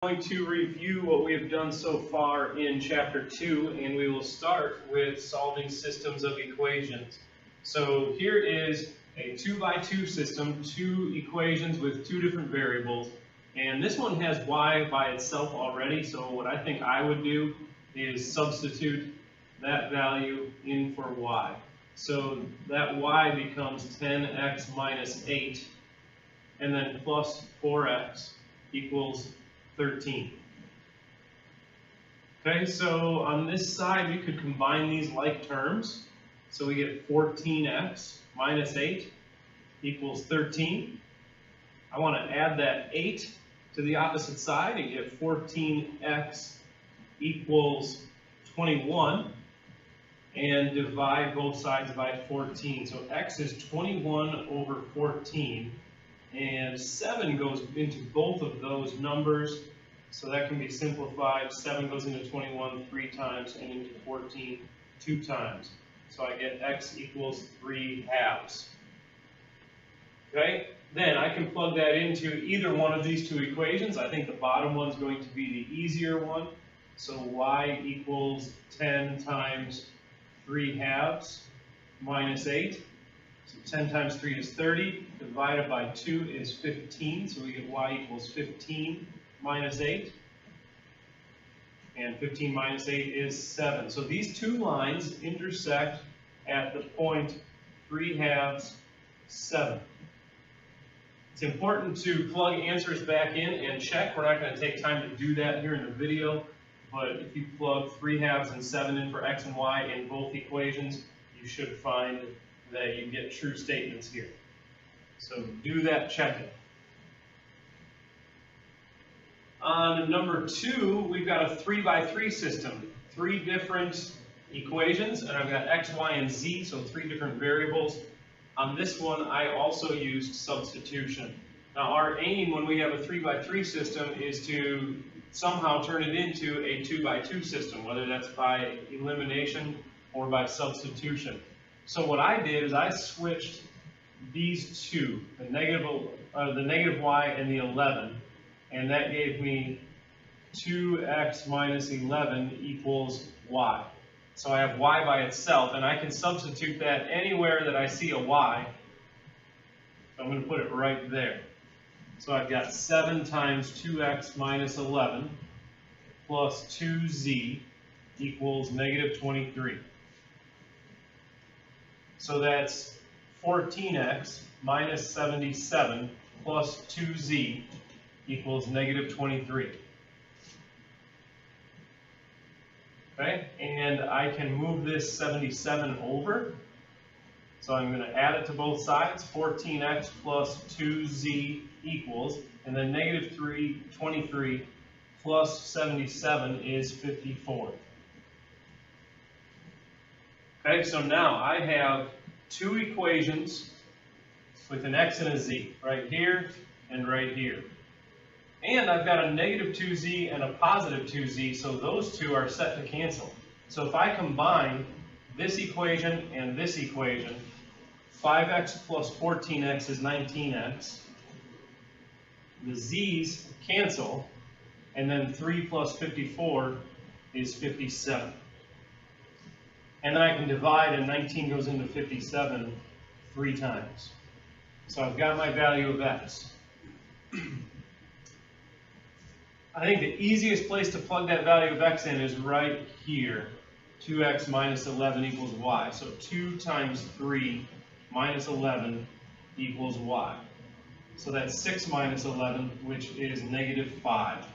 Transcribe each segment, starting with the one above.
Going to review what we have done so far in Chapter 2, and we will start with solving systems of equations. So here is a 2x2 system, two equations with two different variables, and this one has y by itself already, so what I think I would do is substitute that value in for y. So that y becomes 10x minus 8, and then plus 4x equals 13. Okay, so on this side we could combine these like terms. So we get 14x minus 8 equals 13. I want to add that 8 to the opposite side and get 14x equals 21 and divide both sides by 14. So x is 21 over 14. And 7 goes into both of those numbers, so that can be simplified. 7 goes into 21 3 times and into 14 2 times. So I get x equals 3/2. Okay, then I can plug that into either one of these two equations. I think the bottom one's going to be the easier one. So y equals 10 times 3/2 minus 8. So 10 times 3 is 30, divided by 2 is 15, so we get y equals 15 minus 8. And 15 minus 8 is 7. So these two lines intersect at the point 3/2, 7. It's important to plug answers back in and check. We're not going to take time to do that here in the video, but if you plug 3/2 and 7 in for x and y in both equations, you should find that you get true statements here. So do that checking. On number 2, we've got a 3x3 system. 3 different equations, and I've got x, y, and z, so 3 different variables. On this one, I also used substitution. Now our aim when we have a 3x3 system is to somehow turn it into a 2x2 system, whether that's by elimination or by substitution. So what I did is I switched these two, the negative y and the 11, and that gave me 2x minus 11 equals y. So I have y by itself, and I can substitute that anywhere that I see a y. So I'm going to put it right there. So I've got 7 times 2x minus 11 plus 2z equals negative 23. So that's 14x minus 77 plus 2z equals negative 23. Okay, and I can move this 77 over. So I'm going to add it to both sides. 14x plus 2z equals, and then negative 23 plus 77 is 54. Okay, so now I have two equations with an x and a z, right here and right here. And I've got a negative 2z and a positive 2z, so those two are set to cancel. So if I combine this equation and this equation, 5x plus 14x is 19x. The z's cancel, and then 3 plus 54 is 57. And then I can divide, and 19 goes into 57 3 times. So I've got my value of x. I think the easiest place to plug that value of x in is right here. 2x minus 11 equals y. So 2 times 3 minus 11 equals y. So that's 6 minus 11, which is negative 5.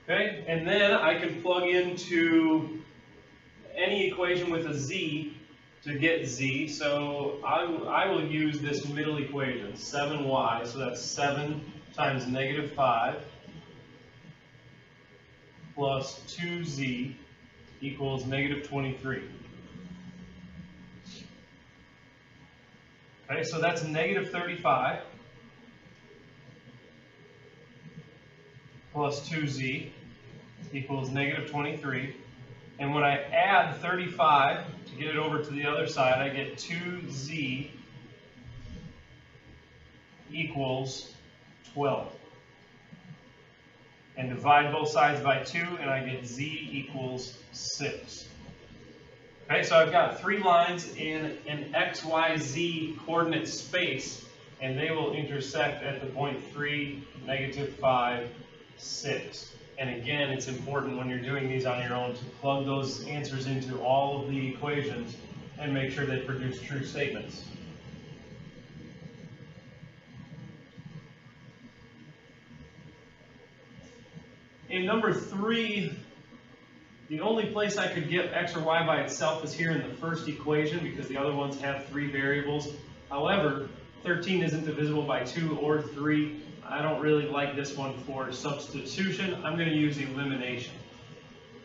Okay, and then I can plug into any equation with a z to get z. So I will use this middle equation, 7y. So that's 7 times negative 5 plus 2z equals negative 23. Okay, so that's negative 35 plus 2z equals negative 23. And when I add 35 to get it over to the other side, I get 2z equals 12. And divide both sides by 2, and I get z equals 6. Okay, so I've got 3 lines in an x, y, z coordinate space, and they will intersect at the point 3, -5, 6. And again, it's important when you're doing these on your own to plug those answers into all of the equations and make sure they produce true statements. In number 3, the only place I could get x or y by itself is here in the first equation because the other ones have 3 variables. However, 13 isn't divisible by 2 or 3. I don't really like this one for substitution. I'm going to use elimination.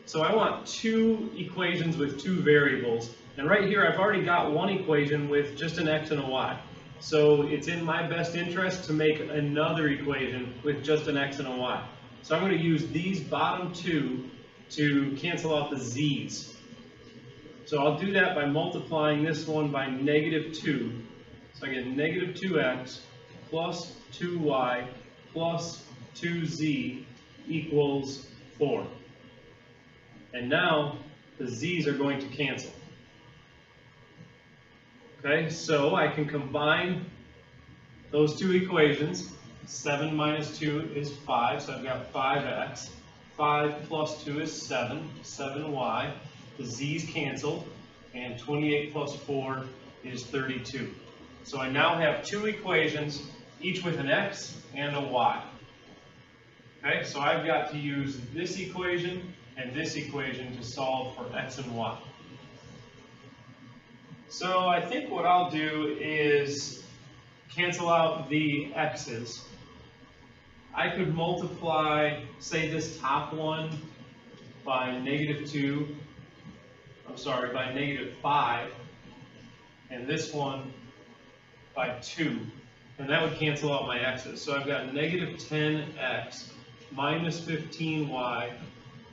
So I want 2 equations with 2 variables. And right here I've already got one equation with just an x and a y. So it's in my best interest to make another equation with just an x and a y. So I'm going to use these bottom 2 to cancel out the z's. So I'll do that by multiplying this one by -2. So I get -2x plus 2y plus 2z equals 4. And now the z's are going to cancel. Okay, so I can combine those 2 equations. 7 minus 2 is 5, so I've got 5x. 5 plus 2 is 7, 7y. The z's cancel, and 28 plus 4 is 32. So I now have 2 equations, each with an x and a y. Okay, so I've got to use this equation and this equation to solve for x and y. So I think what I'll do is cancel out the x's. I could multiply, say, this top one by by -5, and this one by 2, and that would cancel out my x's. So I've got -10x minus 15y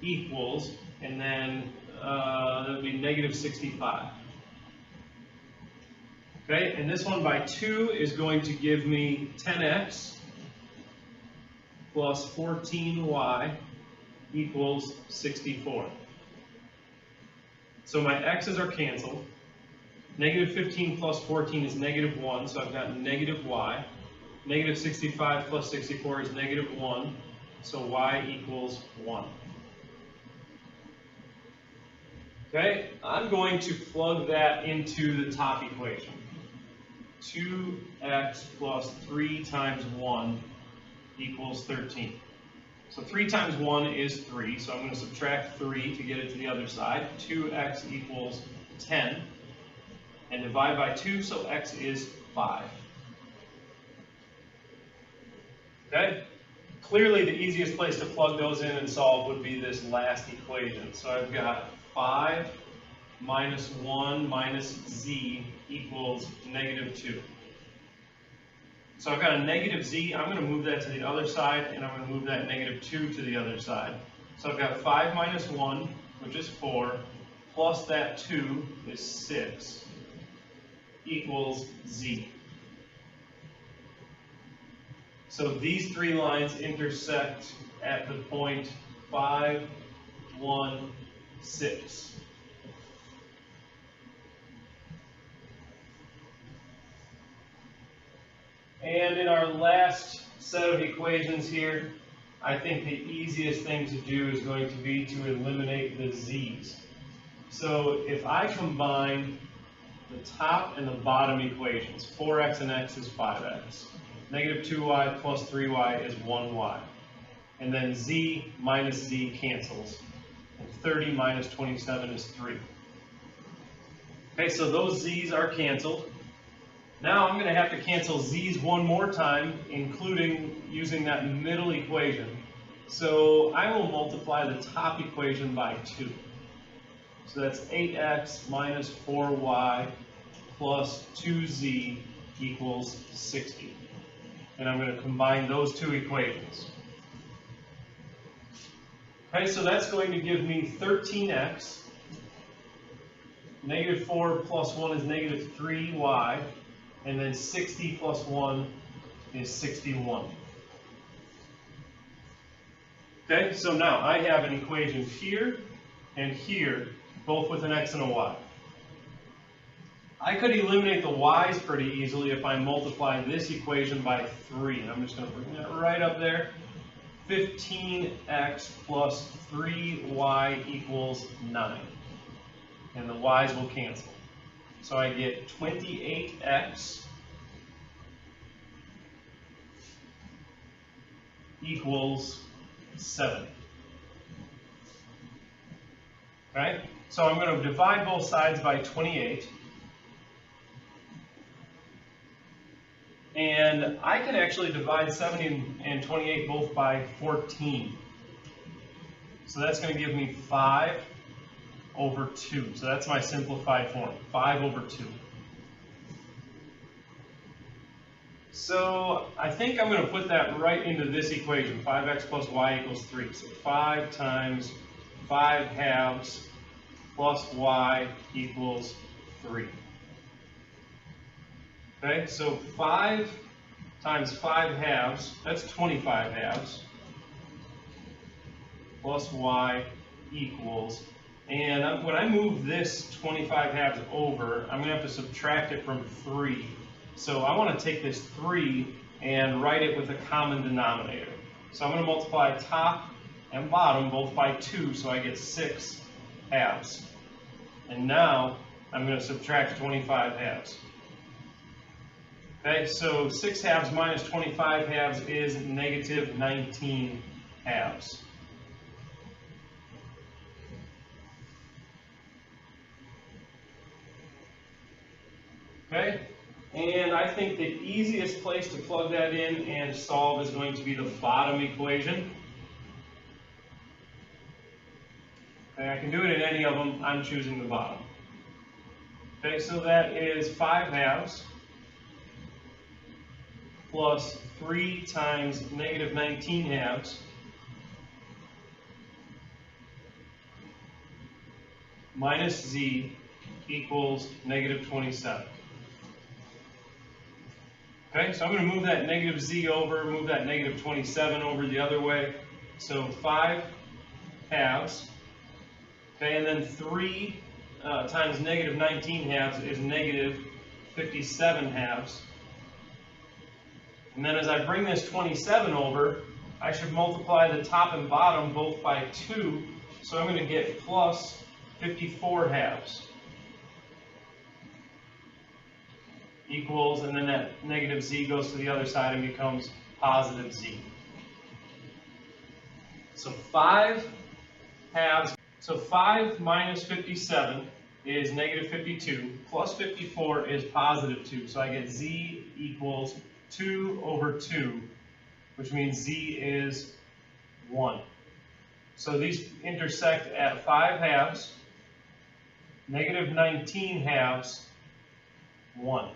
equals, and then that would be -65. Okay, and this one by 2 is going to give me 10x plus 14y equals 64. So my x's are canceled. -15 plus 14 is -1, so I've got -y. -65 plus 64 is -1, so y equals 1. Okay, I'm going to plug that into the top equation. 2x plus 3 times 1 equals 13. So 3 times 1 is 3, so I'm going to subtract 3 to get it to the other side. 2x equals 10, and divide by 2, so x is 5. Okay? Clearly the easiest place to plug those in and solve would be this last equation. So I've got 5 minus 1 minus z equals -2. So I've got a -z, I'm going to move that to the other side, and I'm going to move that -2 to the other side. So I've got 5 minus 1, which is 4, plus that 2 is 6, equals z. So these 3 lines intersect at the point 5, 1, 6. And in our last set of equations here, I think the easiest thing to do is going to be to eliminate the z's. So if I combine the top and the bottom equations, 4x and x is 5x, -2y plus 3y is 1y, and then z minus z cancels, and 30 minus 27 is 3. Okay, so those z's are canceled. Now I'm going to have to cancel z's one more time, including using that middle equation. So I will multiply the top equation by 2. So that's 8x minus 4y plus 2z equals 60. And I'm going to combine those 2 equations. Okay, so that's going to give me 13x. -4 plus 1 is -3y. And then 60 plus 1 is 61. Okay, so now I have an equation here and here, both with an x and a y. I could eliminate the y's pretty easily if I multiply this equation by 3. And I'm just going to bring that right up there. 15x plus 3y equals 9. And the y's will cancel. So I get 28x equals 7. Okay? So I'm going to divide both sides by 28. And I can actually divide 7 and 28 both by 14. So that's going to give me 5 over 2. So that's my simplified form, 5 over 2. So I think I'm going to put that right into this equation, 5x plus y equals 3. So 5 times 5 halves plus y equals 3. Okay, so 5 times 5 halves, that's 25 halves, plus y equals, and when I move this 25 halves over, I'm going to have to subtract it from 3. So I want to take this 3 and write it with a common denominator. So I'm going to multiply top and bottom both by 2, so I get 6 halves. And now I'm going to subtract 25 halves. Okay, so 6 halves minus 25 halves is negative 19 halves. Okay, and I think the easiest place to plug that in and solve is going to be the bottom equation. Okay, I can do it in any of them. I'm choosing the bottom. Okay, so that is 5 halves plus 3 times negative 19 halves minus z equals negative 27. Okay, so I'm going to move that negative z over, move that negative 27 over the other way. So 5 halves. Okay, and then 3 times negative 19 halves is negative 57 halves. And then as I bring this 27 over, I should multiply the top and bottom both by 2. So I'm going to get plus 54 halves equals, and then that negative z goes to the other side and becomes positive z. So 5 halves. So 5 minus 57 is negative 52, plus 54 is positive 2. So I get z equals 2 over 2, which means z is 1. So these intersect at 5 halves, negative 19 halves, 1.